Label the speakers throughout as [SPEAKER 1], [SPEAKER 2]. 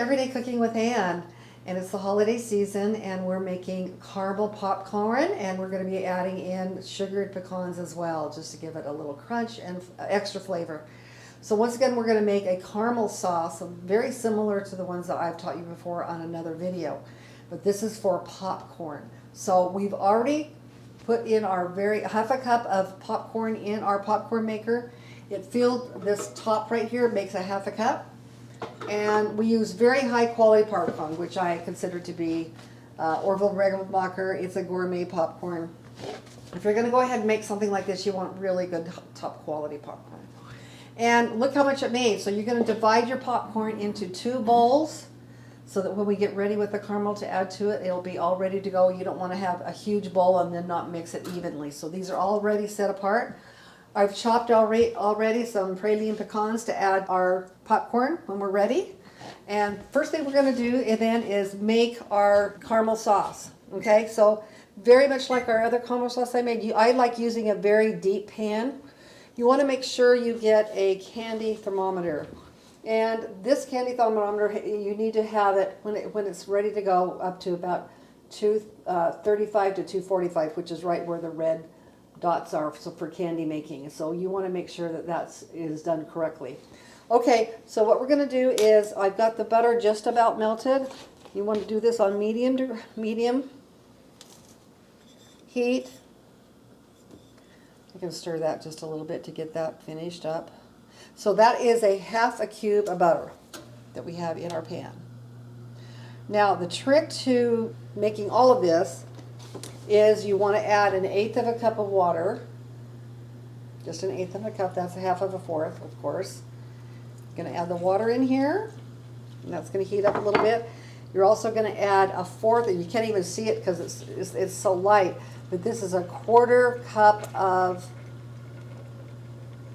[SPEAKER 1] Everyday Cooking with Ann, and it's the holiday season, and we're making caramel popcorn, and we're going to be adding in sugared pecans as well, just to give it a little crunch and extra flavor. So once again, we're going to make a caramel sauce, very similar to the ones that I've taught you before on another video, but this is for popcorn. So we've already put in our half a cup of popcorn in our popcorn maker. It filled this top right here, makes a half a cup. And we use very high quality popcorn, which I consider to be Orville Regenbacher. It's a gourmet popcorn. If you're going to go ahead and make something like this, you want really good top quality popcorn. And look how much it made. So you're going to divide your popcorn into 2 bowls so that when we get ready with the caramel to add to it, it'll be all ready to go. You don't want to have a huge bowl and then not mix it evenly. So these are already set apart. I've chopped already some praline pecans to add our popcorn when we're ready. And first thing we're going to do then is make our caramel sauce. Okay, so very much like our other caramel sauce I made, I like using a very deep pan. You want to make sure you get a candy thermometer. And this candy thermometer, you need to have it when it's ready to go up to about 235 to 245, which is right where the red dots are for candy making. So you want to make sure that is done correctly. Okay, so what we're going to do is I've got the butter just about melted. You want to do this on medium heat. You can stir that just a little bit to get that finished up. So that is a half a cube of butter that we have in our pan. Now the trick to making all of this is you want to add 1/8 of a cup of water, just 1/8 of a cup, that's 1/2 of a 4th, of course. You're going to add the water in here, and that's going to heat up a little bit. You're also going to add 1/4, and you can't even see it because it's so light, but this is 1/4 cup of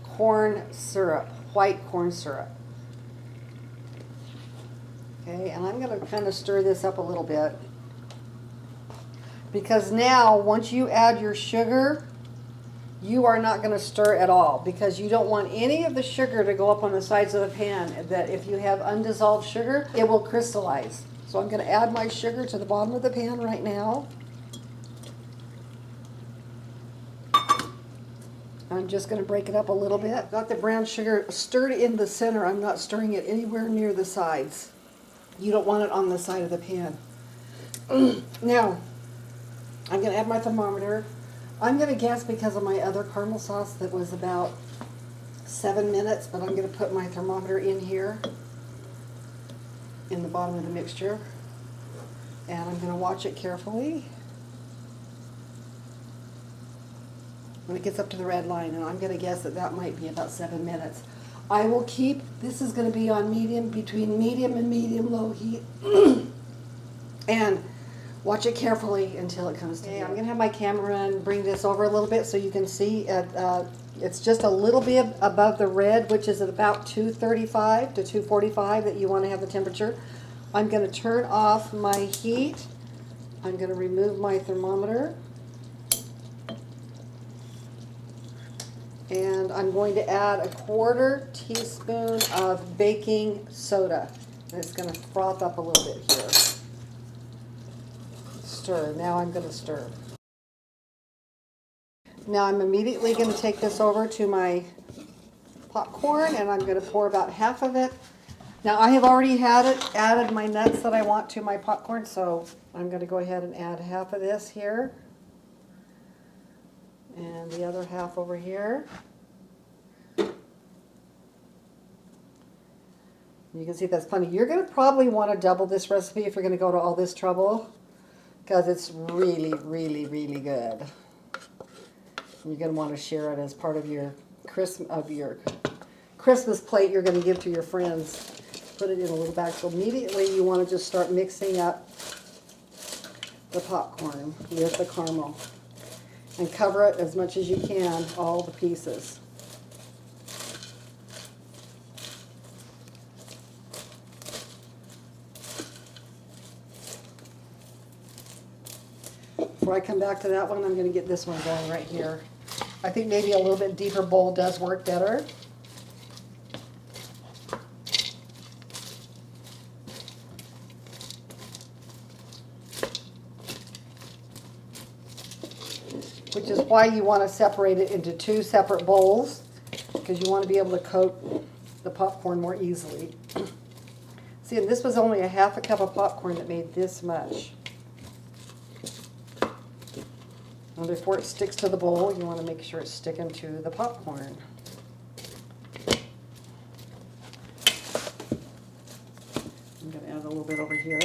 [SPEAKER 1] corn syrup, white corn syrup. Okay, and I'm going to kind of stir this up a little bit. Because now, once you add your sugar, you are not going to stir at all, because you don't want any of the sugar to go up on the sides of the pan. That if you have undissolved sugar, it will crystallize. So I'm going to add my sugar to the bottom of the pan right now. I'm just going to break it up a little bit. Got the brown sugar stirred in the center. I'm not stirring it anywhere near the sides. You don't want it on the side of the pan. Now, I'm going to add my thermometer. I'm going to guess, because of my other caramel sauce that was about 7 minutes, but I'm going to put my thermometer in here in the bottom of the mixture, and I'm going to watch it carefully when it gets up to the red line, and I'm going to guess that might be about 7 minutes. I will keep, this is going to be on between medium and medium-low heat, and watch it carefully until it comes to heat. I'm going to have my camera and bring this over a little bit so you can see it's just a little bit above the red, which is at about 235 to 245 that you want to have the temperature. I'm going to turn off my heat. I'm going to remove my thermometer. And I'm going to add 1/4 teaspoon of baking soda. And it's going to froth up a little bit here. Stir. Now I'm going to stir. Now I'm immediately going to take this over to my popcorn, and I'm going to pour about half of it. Now I have already added my nuts that I want to my popcorn, so I'm going to go ahead and add half of this here. And the other half over here. You can see that's plenty. You're going to probably want to double this recipe if you're going to go to all this trouble, because it's really, really, really good. You're going to want to share it as part of your Christmas plate you're going to give to your friends. Put it in a little bag. So immediately you want to just start mixing up the popcorn with the caramel. And cover it as much as you can, all the pieces. Before I come back to that one, I'm going to get this one going right here. I think maybe a little bit deeper bowl does work better. which is why you want to separate it into 2 separate bowls, because you want to be able to coat the popcorn more easily. See, and this was only a half a cup of popcorn that made this much. And before it sticks to the bowl, you want to make sure it's sticking to the popcorn. I'm going to add a little bit over here.